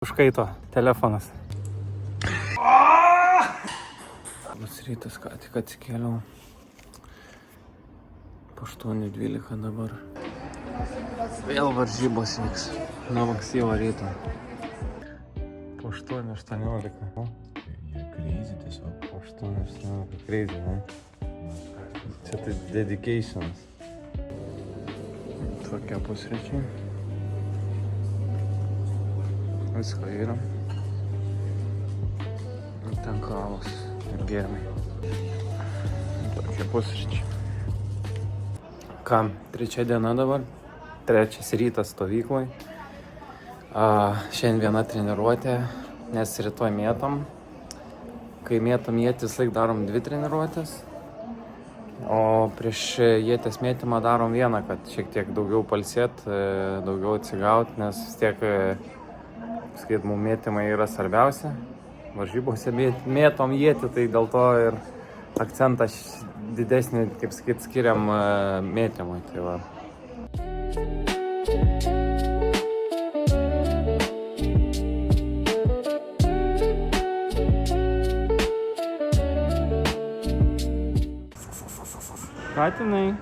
Užkaito telefonas. Labas rytas, ką tik atsikėliau. Po 8:12 dabar. Vėl varžybos vyks. Nuo ankstyvo ryto. Po 8:18. Jie crazy tiesiog. Po 8:18. Crazy, ne? Čia tai dedications. Tokie pusryčiai. Visko yra. Ten kavos ir gėrimai. Tokie pusryčiai. Ką, 3 diena dabar. 3 rytas stovykloj. Šiandien viena treniruotė, nes rytoj mėtom. Kai mėtom ietis, laik darom 2 treniruotės. O prieš ieties mėtymą darom vieną, kad šiek tiek daugiau palsėt, daugiau atsigaut, nes vis tiek skait, mums mėtymai yra svarbiausia. Varžybose mėtom ietį, tai dėl to ir akcentą didesnį, kaip skait, skiriam mėtymui. Tai va. Katinai.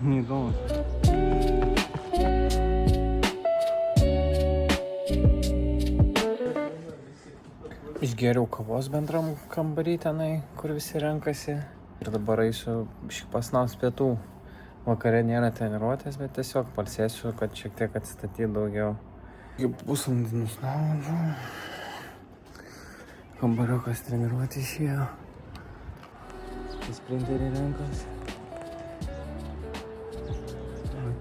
Neįdomus. Išgėriau kavos bendram kambarį tenai, kur visi renkasi. Ir dabar eisiu pasnaus pietų. Vakare nėra treniruotės, bet tiesiog palsėsiu, kad šiek tiek atsistatyti daugiau. Pusvalandį nusnaudžiu. Kambariukas treniruotė išėjo. Sprinterį renkasi.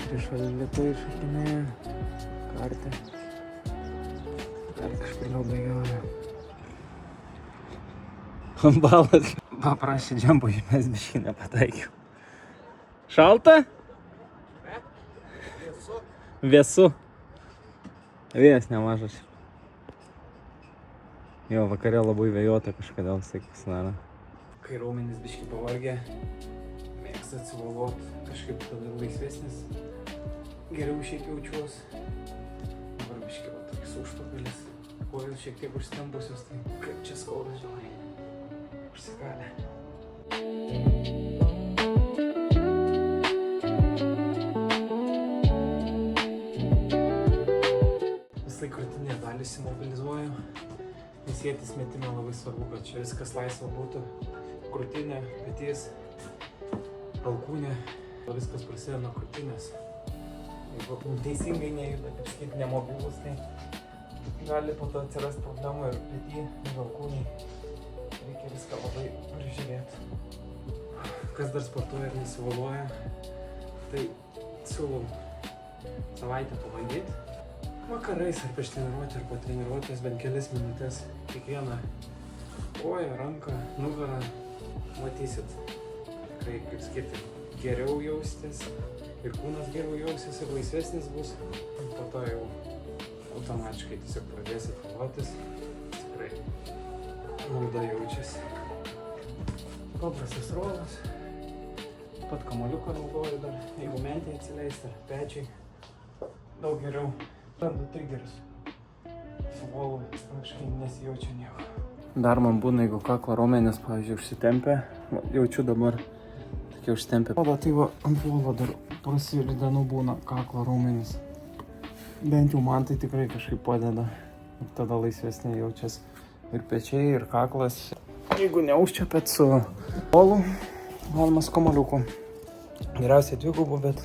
Prieš valytą iššakinėja. Kartę. Dar kažkur bėgioja. Balas paprašė džempo išmest, biškį nepataikiau. Šalta? Vėsu. Vėjas nemažas. Jo, vakare labai vėjota kažkodėl, sakyk, nara. Kai raumenis biškį pavargė, mėgsta atsivalot, kažkaip tada laisvesnis. Geriau šiaip jaučiuos. Dabar biškį va toks užpakalis. Kojos šiek tiek užstempusios, tai kaip čia skauda, žinai. Užsikalė. Visai krūtinė dalį įsimobilizuoju. Nes ietis metime labai svarbu, kad čia viskas laisva būtų. Krūtinė, petys, alkūnė. Viskas prasideda nuo krūtinės. Jeigu teisingai nejuda, kaip sakyti, nemobilus, tai gali po to atsirast problemų ir petį, ir alkūnį. Reikia viską labai prižiūrėti. Kas dar sportuoja ir nesivaluoja, tai siūlau savaitę pabandyti. Vakarais ar prieš treniruotę ar po treniruotės bent kelias minutės kiekvieną koją, ranką, nugarą matysit. Tikrai, kaip sakyti, geriau jaustis ir kūnas geriau jausis ir laisvesnis bus. Po to jau automatiškai tiesiog pradėsit valuotis. Tikrai nauda jaučiasi. Paprastas rolas. Pat kamuoliuką naudoju dar, jeigu mentė atsileis ar pečiai. Daug geriau. Randu triggerius. Su volu kažkai nesijaučia nieko. Dar man būna, jeigu kaklo raumenis, pavyzdžiui, užsitempia. Jaučiu dabar tokie užtempia. Tai va, ant volo dar prasidedanu būna kaklo raumenis. Bent jau man tai tikrai kažkaip padeda. Ir tada laisvesnė jaučiasi. Ir pečiai, ir kaklas. Jeigu neužčiapėt su volu, galima su kamuoliuku. Geriausiai 2, bet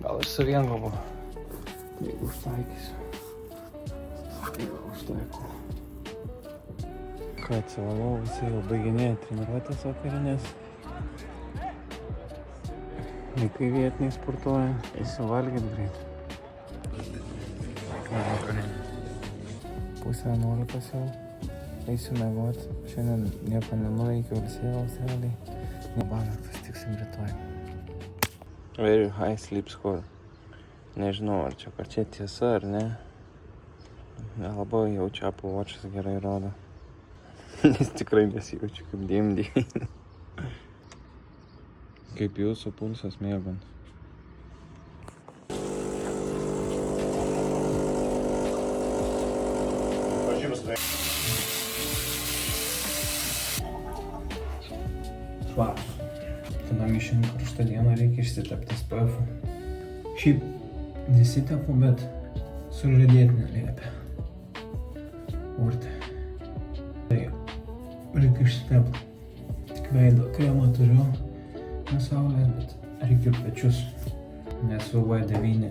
gal ir su 1. Jeigu užtaikysiu. Jeigu užtaiku. Ką atsivalau, visi jau baiginėja treniruotės vakarinės. Vaikai vietiniai sportuoja. Eisiu valgyt greit. Pusę 11 jau. Eisiu miegot. Šiandien nieko nenuveikiau, ilsėjaus realiai. Nebanaktas, tiksim rytoj. Very high sleep score. Nežinau, ar čia tiesa ar ne. Labai jaučiu, Apple Watch'as gerai rodo. Nes tikrai nesijaučiu kaip DMD. Kaip jūsų pulsas miegant? švarus. Kadangi šiandien karštą dieną reikia išsitepti SPF. Šiaip nesitepu, bet sužadėtinė liepia. Urtė. Tai reikia išsitepti. Veido kremą turiu nuo saulės, bet reikia ir pečius. Nes UV9.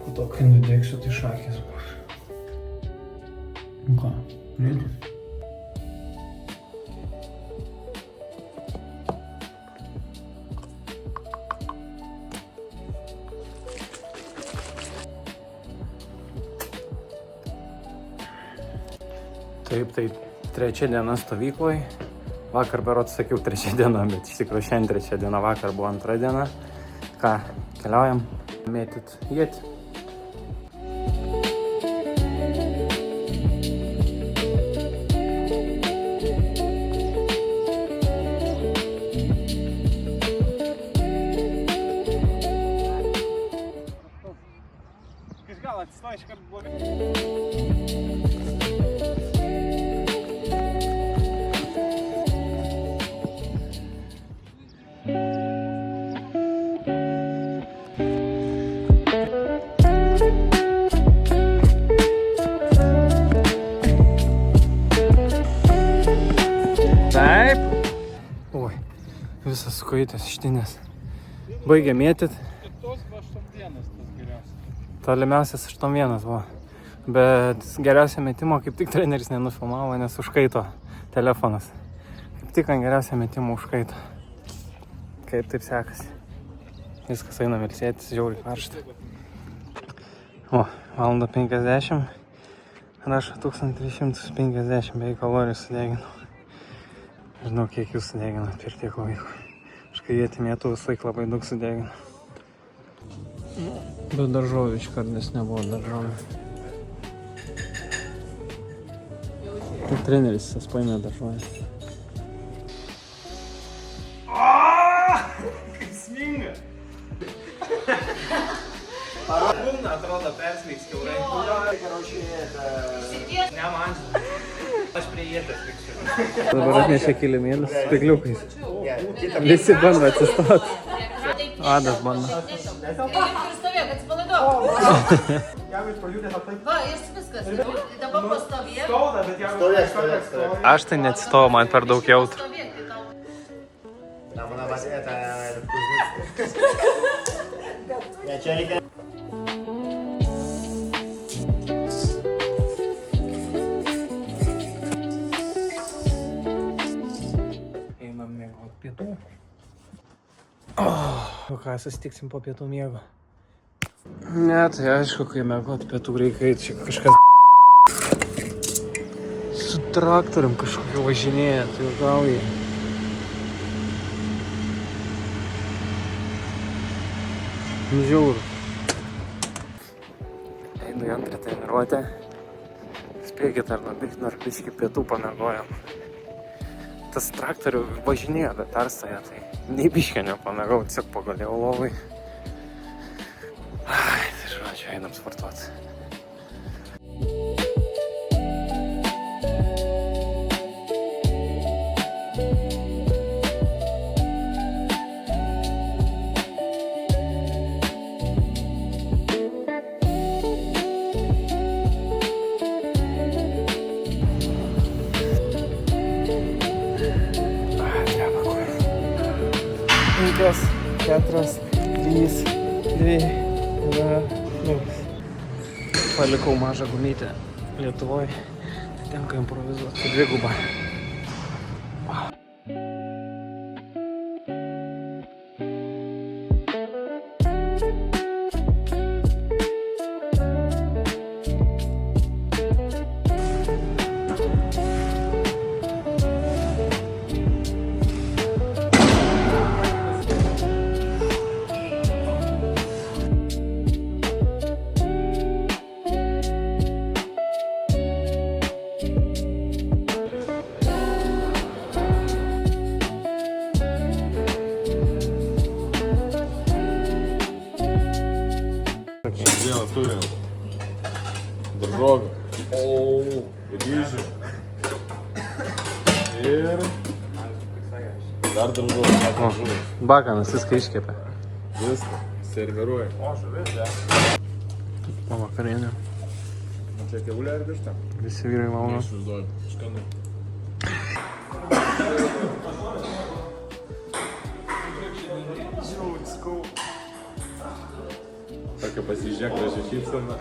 Po to, kai nudėksiu, tai šakės bus. Nu ką, ready? Taip, tai trečia diena stovykloj. Vakar berods sakiau trečia diena, bet iš tikrųjų šiandien trečia diena, vakar buvo antra diena. Ką, keliaujam mėtyt ietį. Gal atsistoji iš karto blogai. Taip. Oi, visas kojytės ištinės. Baigė mėtyt. Tolimiausias 8-1 buvo. Bet geriausia metimo kaip tik treneris nenufilmavo, nes užkaito telefonas. Kaip tik ant geriausia metimo užkaito. Kaip taip sekasi. Viskas eina ilsėtis, žiauriai karšta. O, 1:50. Rašo 1350 beveik kalorijų sudeginau. Žinau, kiek jūs sudeginat per tiek laiko. Aš kai jie timėtų vis laik labai daug sudeginu. Bet daržovių iškart nebuvo daržovių. Tai treneris jis paėmė daržovę. Kaip sminga! Kūną atrodo persmeiks kiaurai. Ne man. Aš prie ietės liksiu. Dabar atnešė kilimėlius su spygliukais. Visi bando atsistoti. Adas bando. Stovėk, atsipalaiduok. Va, ir viskas. Dabar pastovėk. Сторя. Aš tai neatstovau, man per daug jautru. Там она это кузнечная. Я чайника. Einam mėgot pietų. O ką, susitiksim po pietų miego? Ne, tai aišku, kai mėgot pietų reikia eiti, čia kažkas su traktorium kažkokiu važinėja, tai gauja. Žiauru. Einu į antrą treniruotę. Spėkit, ar nors biškį pietų pamiegojom. Tas traktorių važinėjo, bet perstoja, tai nei biškio nepamiegau, tiesiog pagulėjau lovai. Ai, tai žodžiu, einam sportuoti. Penkios, 4, 3, 2, 0. Palikau mažą gumytę Lietuvoje, tai tenka improvizuoti dvigubą. Дело турин. Дорога. Ріже. Ir. Dar daržovės, O, bakanas viską iškepė. viską. Serviruoja. O, žuvis, ja. O vakarienė. Čia kiaulė ar višta? Visi vyrai valgo. Išvaizduoju. Skanu. Tokia pasižiūrėk, gražiai šypsena.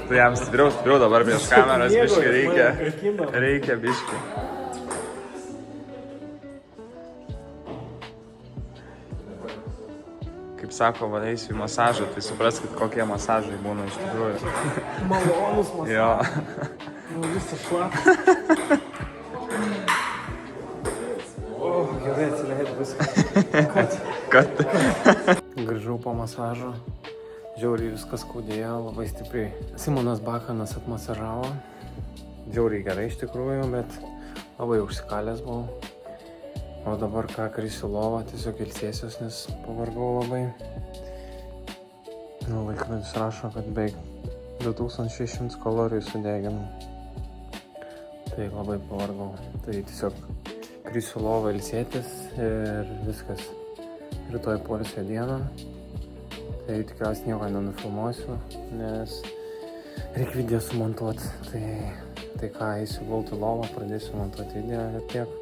Tai jam stipriau dabar prieš kameras biški reikia biški. Kaip sako, va, eisiu į masažą, tai supraskit, kokie masažai būna iš tikrųjų. Malonus masažas. Jo. Visas šlapas. O, gerai atsileidau viską. Kad? Grįžau po masažo. Žiauriai viskas skaudėjo, labai stipriai. Simonas Bakanas atmasažavo. Žiauriai gerai iš tikrųjų, bet labai užsikalęs buvau. O dabar ką, krisiu lovą, tiesiog ilsėsiuos, nes pavargau labai. Laikrodis rašo, kad beveik 2600 kalorijų sudeginau. Tai labai pavargau. Tai tiesiog krisiu lovą ilsėtis ir viskas. Rytoj poilsio dieną. Tai tikriausiai nieko nenufilmuosiu, nes reikia video sumontuoti. Tai ką, eisiu gulti lovą, pradėsiu montuoti video ir tiek.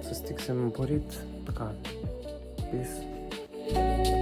Susitiksim poryt. Ką? Peace.